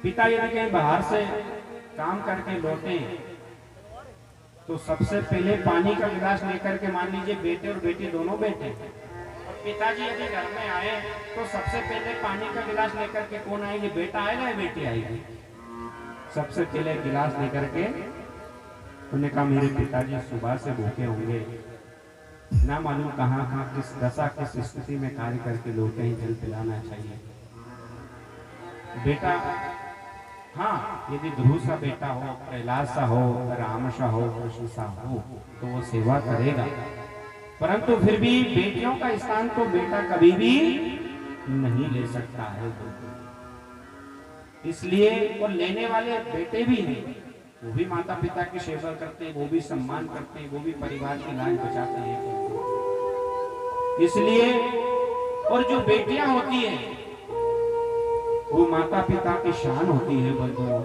पिता यदि कहीं बाहर से काम करके लौटे तो सबसे पहले पानी का गिलास लेकर के, मान लीजिए बेटे और बेटी दोनों बैठे, और पिताजी यदि घर में आए तो सबसे पहले पानी का गिलास लेकर के कौन आएगी? बेटा आएगा या बेटी आएगी? सबसे पहले गिलास लेकर के उन्होंने कहा मेरे पिताजी सुबह से भूखे होंगे, ना मालूम कहाँ कहाँ किस दशा किस स्थिति में कार्य करके लौटे ही, जल पिलाना चाहिए। बेटा हाँ, यदि ध्रुव सा बेटा हो, प्रहलाद सा हो, राम सा हो, कृष्ण सा हो तो वो सेवा करेगा, परंतु फिर भी बेटियों का स्थान तो बेटा कभी भी नहीं ले सकता है। इसलिए और लेने वाले बेटे भी हैं, वो भी माता पिता की सेवा करते हैं, वो भी सम्मान करते हैं, वो भी परिवार की लाज बचाते हैं। इसलिए और जो बेटियां होती हैं वो माता पिता की शान होती है बंधुओं,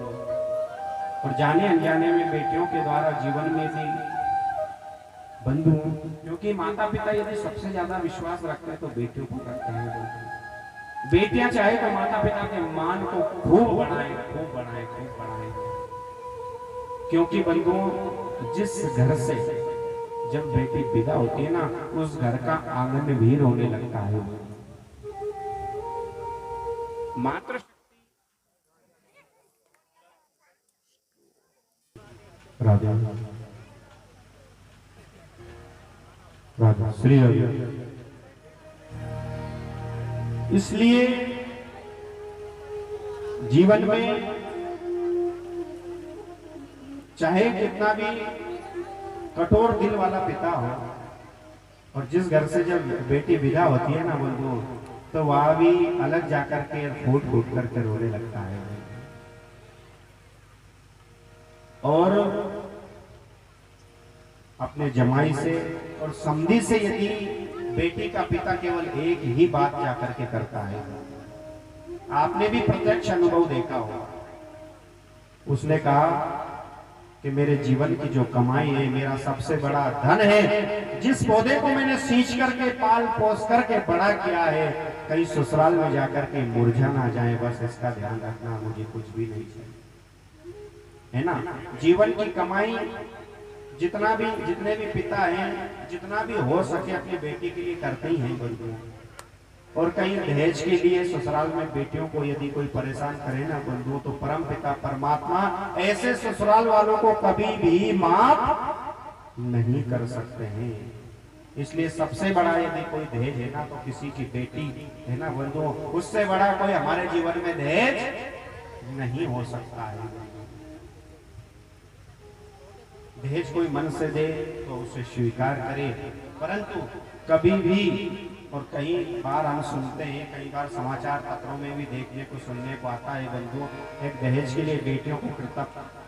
और जाने अनजाने में बेटियों के द्वारा जीवन में भी बंधुओं, क्योंकि माता पिता यदि सबसे ज्यादा विश्वास रखते हैं तो बेटियों को करते हैं बंधुओं। बेटियां चाहे तो माता पिता के मान को खूब बढ़ाएं, खूब बढ़ाएं, खूब बढ़ाएं, क्योंकि बंधुओं जिस घर से जब बेटी विदा होती है ना, उस घर का आंगन भी रोने लगता है। मात्र राजा राजा श्री राजा। इसलिए जीवन में चाहे कितना भी कठोर दिल वाला पिता हो, और जिस घर से जब बेटी विदा होती है ना बंधुओं, तो वह भी अलग जाकर के फूट फूट करके रोने लगता है। और अपने जमाई से और समधी से यदि बेटी का पिता केवल एक ही बात जाकर के करता है, आपने भी प्रत्यक्ष अनुभव देखा होगा। उसने कहा कि मेरे जीवन की जो कमाई है, मेरा सबसे बड़ा धन है, जिस पौधे को मैंने सींच करके पाल पोस करके बड़ा किया है, कहीं ससुराल में जाकर के मुरझा ना जाए, बस इसका ध्यान रखना, मुझे कुछ भी नहीं चाहिए, है ना। जीवन की कमाई जितने भी पिता हैं, जितना भी हो सके अपनी बेटी के लिए करते ही हैं बंधुओं। और कहीं दहेज के लिए ससुराल में बेटियों को यदि कोई परेशान करे ना बंधुओं, तो परम पिता परमात्मा ऐसे ससुराल वालों को कभी भी माफ नहीं कर सकते हैं। इसलिए सबसे बड़ा यदि कोई दहेज है ना, तो किसी की बेटी है ना बंधुओं, उससे बड़ा कोई हमारे जीवन में दहेज नहीं हो सकता है। दहेज कोई मन से दे तो उसे स्वीकार करे, परंतु कभी भी, और कई बार हम सुनते हैं, कई बार समाचार पत्रों में भी देखने को सुनने को आता है बंधुओं, एक दहेज के लिए बेटियों को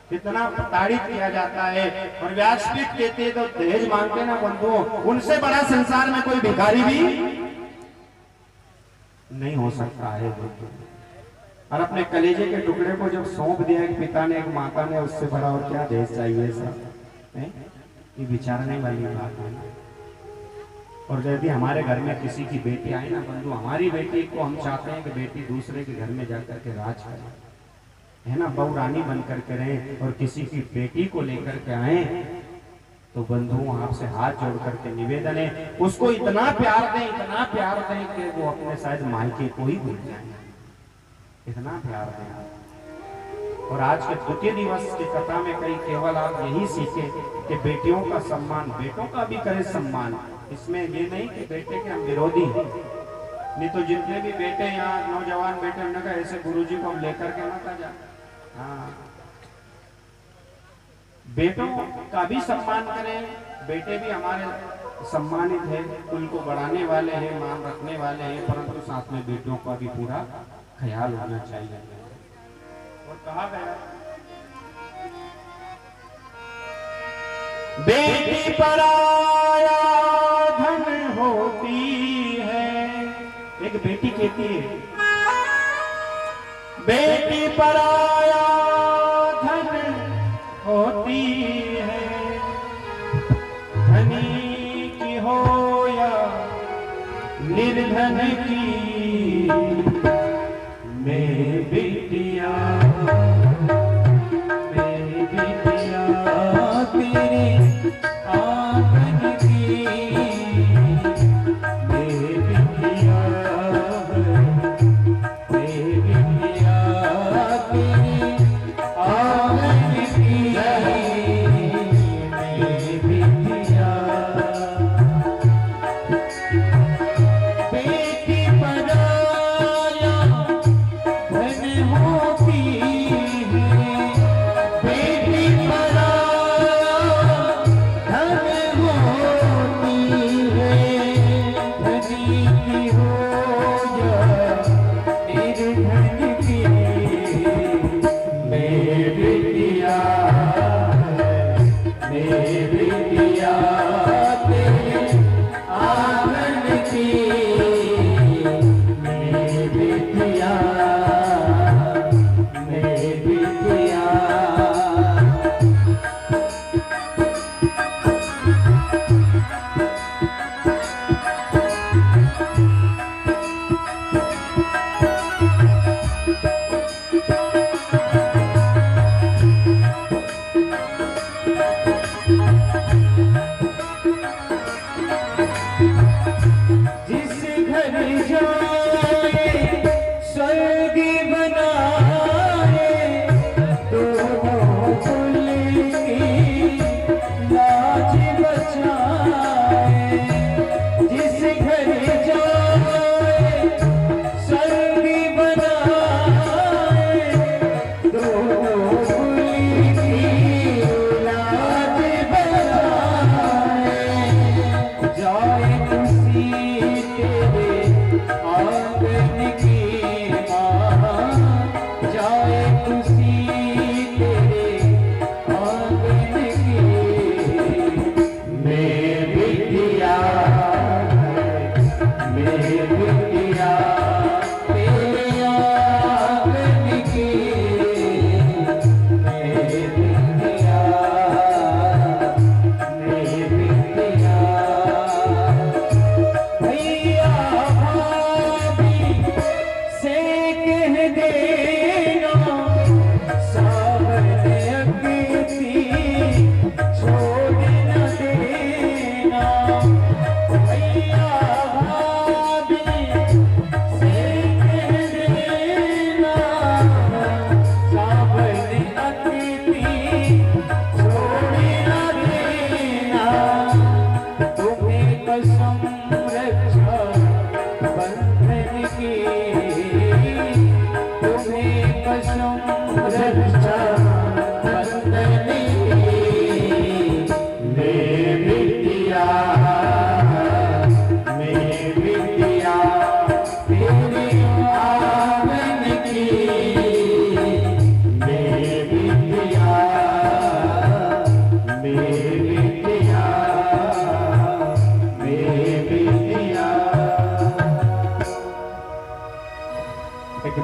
कितना प्रताड़ित किया जाता है, और व्यासपीठ कहते तो दहेज मांगते ना बंधुओं, उनसे बड़ा संसार में कोई भिखारी भी नहीं हो सकता है बंधुओं। और अपने कलेजे के टुकड़े को जब सौंप दिया एक पिता ने, एक माता ने, उससे बड़ा और क्या दहेज चाहिए सर? ये विचारने वाली बात है। और यदि हमारे घर में किसी की बेटी आए ना बंधु, हमारी बेटी को हम चाहते हैं कि बेटी दूसरे के घर में जाकर के राज करे, है ना, बहू रानी बन करके रहे, और किसी की बेटी को लेकर के आए तो बंधुओं आपसे हाथ जोड़ करके निवेदन है, उसको इतना प्यार दें, इतना प्यार दें कि वो अपने शायद मायके को ही भूल जाए, इतना प्यार दें। और आज के द्वितीय दिवस की कथा में कई केवल आप यही सीखे कि बेटियों का सम्मान, बेटों का भी करे सम्मान। इसमें ये नहीं कि बेटे के हम विरोधी हैं, नहीं तो जितने भी बेटे यहाँ नौजवान बेटे, उन्होंने कहा ऐसे गुरुजी को हम लेकर के मत जा। हाँ, बेटों का भी सम्मान करें, बेटे भी हमारे सम्मानित है, उनको बढ़ाने वाले हैं, मान रखने वाले हैं, परंतु साथ में बेटियों का भी पूरा ख्याल होना चाहिए। और कहा गया बेटी पराया धन होती है, एक बेटी कहती है बेटी पराया धन होती है, धनी की हो या निर्धन की, मैं बेटियां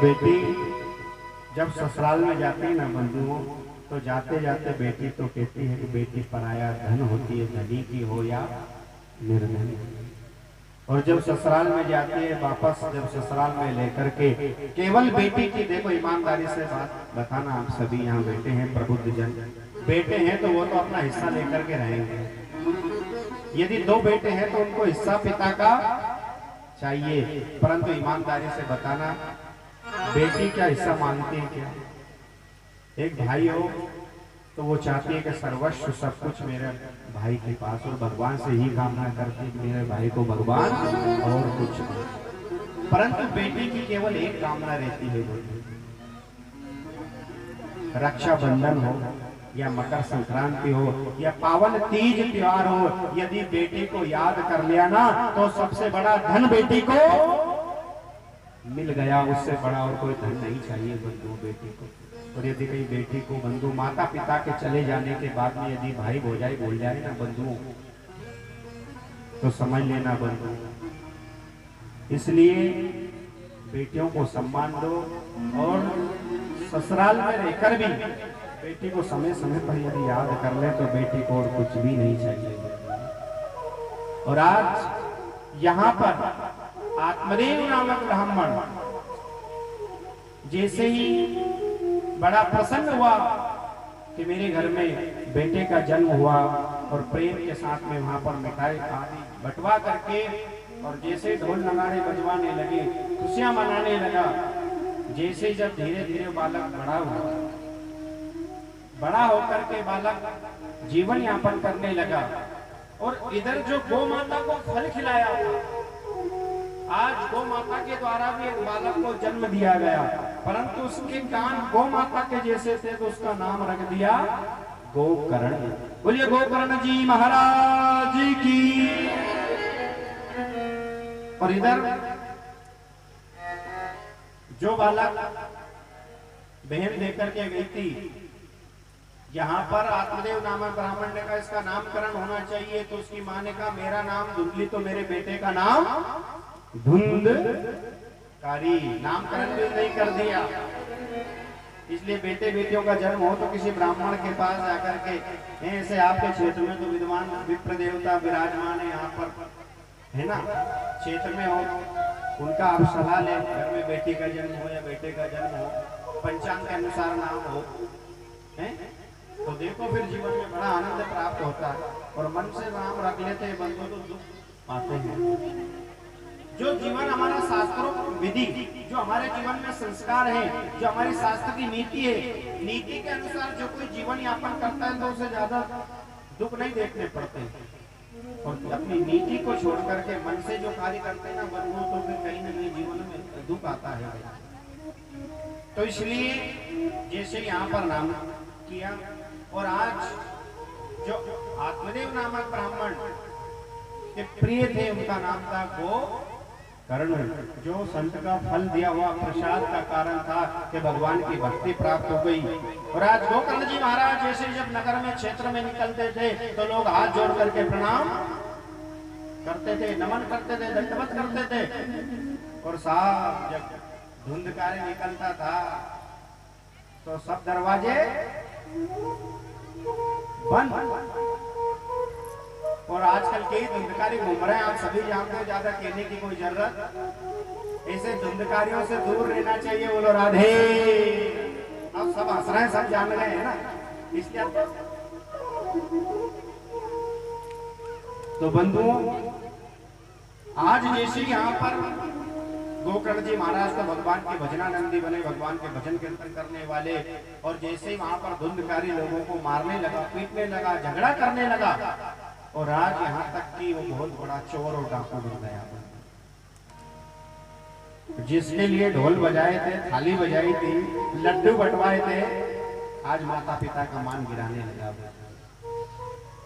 बेटी जब ससुराल में जाती है ना बंधुओं, तो जाते जाते बेटी तो कहती है कि बेटी पराया धन होती है, धनी की हो या निर्धनी। और जब ससुराल में जाती है वापस, जब ससुराल में लेकर के केवल बेटी की, देखो ईमानदारी से बात बताना, आप सभी यहाँ बैठे हैं प्रबुद्ध जन, बेटे हैं तो वो तो अपना हिस्सा लेकर के रहेंगे। यदि दो बेटे हैं तो उनको हिस्सा पिता का चाहिए, परंतु ईमानदारी से बताना बेटी क्या हिस्सा मांगती है क्या? एक भाई हो तो वो चाहती है कि सर्वस्व सब कुछ मेरे भाई के पास, और भगवान से ही कामना करती है कि मेरे भाई को भगवान और कुछ नहीं। परंतु बेटी की केवल एक कामना रहती है, रक्षाबंधन हो या मकर संक्रांति हो या पावन तीज त्योहार हो, यदि बेटी को याद कर लिया ना तो सबसे बड़ा धन बेटी को मिल गया, उससे बड़ा और कोई धन नहीं चाहिए बंधु बेटी को। और यदि कहीं बेटी को बंधु माता पिता के चले जाने के बाद में यदि भाई भौजाई बोल जाए ना बंधुओं, तो समझ लेना बंधु, इसलिए बेटियों को सम्मान दो। और ससुराल में रहकर भी बेटी को समय समय पर यदि याद कर ले तो बेटी को और कुछ भी नहीं चाहिए। और आज यहाँ पर आत्मदेव नामक ब्राह्मण जैसे ही बड़ा प्रसन्न हुआ कि मेरे घर में बेटे का जन्म हुआ, और प्रेम के साथ में वहां पर मिठाई आदि बंटवा करके, और जैसे ढोल नगाड़े बजवाने लगे, खुशियां मनाने लगा, जैसे जब धीरे धीरे बालक बड़ा होकर के बालक जीवन यापन करने लगा, और इधर जो गौ माता को फल खिलाया था, आज गौ माता के द्वारा भी एक बालक को जन्म दिया गया, परंतु उसके कान गौ माता के जैसे थे तो उसका नाम रख दिया गोकर्ण। बोलिए गोकर्ण जी महाराज की। और इधर जो बालक बहन लेकर के गई थी, यहाँ पर आत्मदेव नामक ब्राह्मण ने कहा इसका नामकरण होना चाहिए, तो उसकी मां ने कहा मेरा नाम धुंधली, तो मेरे बेटे का नाम धुंधकारी। नामकरण भी नहीं कर दिया। इसलिए बेटे बेटियों का जन्म हो तो किसी ब्राह्मण के पास जाकर के, ऐसे आपके क्षेत्र में तो विद्वान विप्र देवता विराजमान है यहाँ पर, है ना, क्षेत्र में हो, उनका आप सलाह ले, घर में बेटी का जन्म हो या बेटे का जन्म हो, पंचांग के अनुसार नाम हो है तो देखो फिर जीवन में बड़ा आनंद प्राप्त होता है। और मन से नाम रख लेते हैं बंधु तो दुख पाते हैं। जो जीवन हमारा शास्त्रों विधि, जो हमारे जीवन में संस्कार है, जो हमारी शास्त्र की नीति है, नीति के अनुसार जो कोई जीवन यापन करता है तो उसे ज्यादा दुख नहीं देखने पड़ते। और अपनी नीति को छोड़ करके मन से जो कार्य करते हैं ना बंधु तो फिर कहीं ना कहीं जीवन में दुख आता है। तो इसलिए जैसे यहाँ पर नाम किया और आज जो आत्मदेव नामक ब्राह्मण के प्रिय थे उनका नाम था गोकर्ण, जो संत का फल दिया हुआ प्रसाद का कारण था कि भगवान की भक्ति प्राप्त हो गई। और आज गोकर्ण जी महाराज जैसे जब नगर में क्षेत्र में निकलते थे तो लोग हाथ जोड़ करके प्रणाम करते थे, नमन करते थे, दंडवत करते थे। और साहब जब धुंधकारी निकलता था तो सब दरवाजे बंद। और आजकल कई धुंधकारी घूम रहे हैं, आप सभी जानते हो, ज्यादा कहने की कोई जरूरत। ऐसे धुंधकारियों से दूर रहना चाहिए। बोलो राधे। अब सब हंस रहे हैं, सब जान रहे हैं ना इसके। तो बंधुओं आज जैसे यहाँ पर गोकर्ण जी महाराज तो भगवान के भजनानंदी बने, भगवान के भजन कीर्तन करने वाले। और जैसे ही वहां पर धुंधकारी लोगों को मारने लगा, पीटने लगा, झगड़ा करने लगा और आज यहाँ तक कि वो बहुत बड़ा चोर और डाकू बन गया। जिसके लिए ढोल बजाए थे, थाली बजाई थी, लड्डू बंटवाए थे, आज माता पिता का मान गिराने लगा।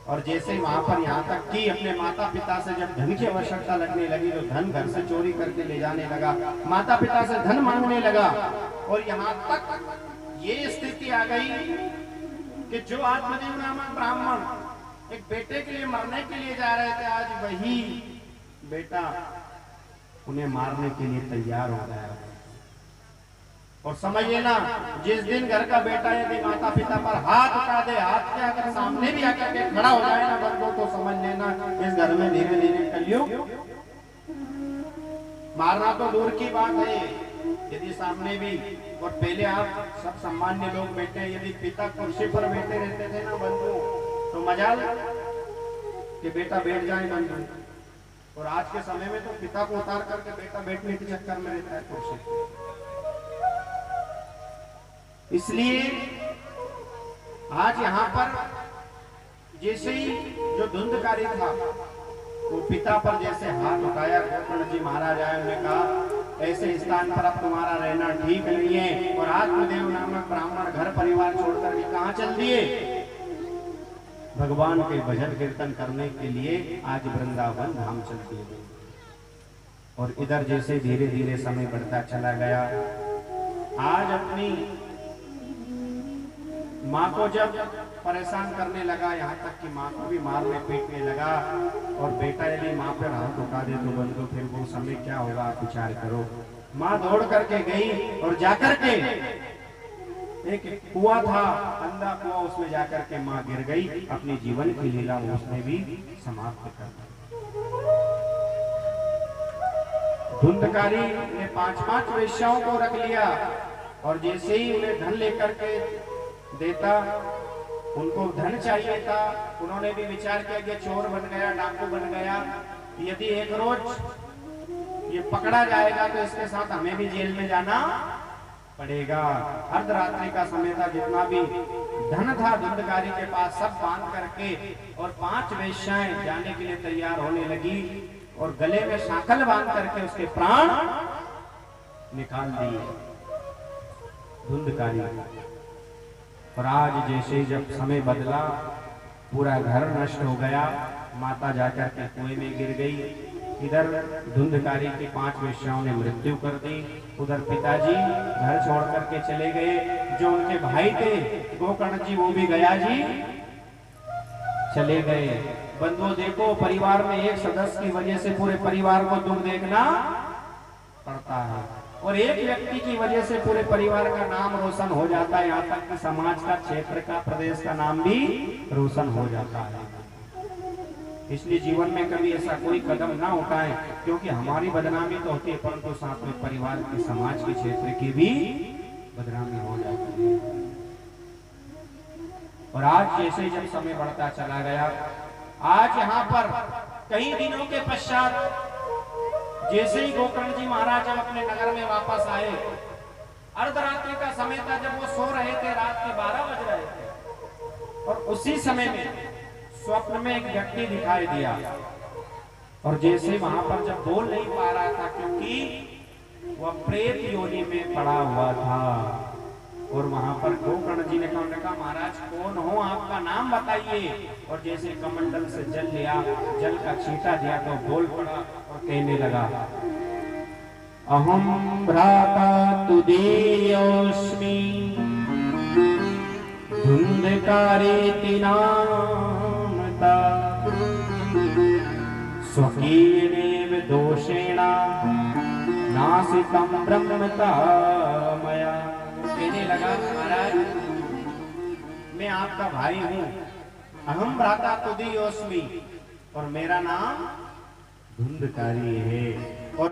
और जैसे वहां पर यहाँ तक कि अपने माता पिता से जब धन की आवश्यकता लगने लगी तो धन घर से चोरी करके ले जाने लगा, माता पिता से धन मांगने लगा। और यहाँ तक ये स्थिति आ गई कि जो आत्मदेव नामक ब्राह्मण एक बेटे के लिए मरने के लिए जा रहे थे, आज वही बेटा उन्हें मारने के लिए तैयार हो गया। और समझ लेना जिस दिन घर का बेटा यदि माता पिता पर हाथ उठा दे, हाथ के अगर सामने भी आकर के खड़ा हो जाए ना बंदो, तो समझ लेना इस घर में धीरे धीरे कलयुग। मारना तो दूर की बात है, यदि सामने भी। और पहले आप सब सामान्य लोग बैठे, यदि पिता कुर्सी पर बैठे रहते थे ना बंधु तो मजाल कि बेटा बैठ जाए बंधु। और आज के समय में तो पिता को उतार करके बेटा बैठने के चक्कर में रहता है कुर्सी। इसलिए आज यहाँ पर जैसे ही जो धुंधकारी था वो पिता पर जैसे हाथ उठाया, गोकर्ण जी महाराज आए, उन्होंने कहा ऐसे स्थान पर अब तुम्हारा रहना ठीक नहीं है। और आत्मदेव नामक ब्राह्मण घर परिवार छोड़कर के कहाँ चल दिए? भगवान के भजन कीर्तन करने के लिए आज वृंदावन धाम चल दिए। और इधर जैसे धीरे धीरे समय बढ़ता चला गया, आज अपनी माँ को जब परेशान करने लगा, यहाँ तक कि माँ को भी मारने पीटने लगा। और बेटा यदि माँ पर हाथ उठा दे तो बंधु फिर वो समय क्या होगा आप विचार करो। माँ दौड़ करके गई और जाकर के एक कुआं था, अंधा कुआं, उसमें जाकर के माँ गिर गई। अपनी जीवन की लीला उसने भी समाप्त कर दी। धुंधकारी ने 5-5 वेश्याओं को रख लिया और जैसे ही उन्हें धन लेकर के देता, उनको धन चाहिए था, उन्होंने भी विचार किया कि चोर बन गया, डाकू बन गया, यदि एक रोज ये पकड़ा जाएगा तो इसके साथ हमें भी जेल में जाना पड़ेगा। अर्धरात्रि का समय था, जितना भी धन था धुंधकारी के पास सब बांध करके और 5 वेश्याएं जाने के लिए तैयार होने लगी और गले में शाखल बांध करके उसके प्राण निकाल दिए धुंधकारी। और आज जैसे जब समय बदला, पूरा घर नष्ट हो गया, माता जाकर के कुएं में गिर गई। इधर धुंधकारी की 5 वेश्याओं ने मृत्यु कर दी, उधर पिताजी घर छोड़ करके चले गए। जो उनके भाई थे गोकर्ण जी वो भी गया जी चले गए। बंधुओं देखो, परिवार में एक सदस्य की वजह से पूरे परिवार को दुख देखना पड़ता है और एक व्यक्ति की वजह से पूरे परिवार का नाम रोशन हो जाता है, यहाँ तक कि समाज का, क्षेत्र का, प्रदेश का नाम भी रोशन हो जाता है। इसलिए जीवन में कभी ऐसा कोई कदम ना उठाएं, क्योंकि हमारी बदनामी तो होती है परंतु साथ में परिवार की, समाज की, क्षेत्र की भी बदनामी हो जाती है। और आज जैसे जब समय बढ़ता चला गया, आज यहाँ पर कई दिनों के पश्चात जैसे ही गोकर्ण जी महाराज जब अपने नगर में वापस आए, अर्धरात्रि का समय था, जब वो सो रहे थे, रात के 12 बज रहे थे, और उसी समय में स्वप्न में एक व्यक्ति दिखाई दिया। और जैसे वहां पर जब बोल नहीं पा रहा था, क्योंकि वह प्रेत योनि में पड़ा हुआ था, और वहां पर गोकर्ण जी ने कहा, महाराज कौन हो, आपका नाम बताइए। और जैसे कमंडल से जल लिया, जल का छींटा दिया तो बोल पड़ा और कहने लगा, अहम भ्राता तुदीयोस्मि धुंधकारेति नामता स्वकीयेनेव दोषेण नासितं ब्रह्मता मया। कहने लगा, महाराज मैं आपका भाई हूं, अहम भ्राता तुदीयोस्मि, और मेरा नाम धुंधकारी है। और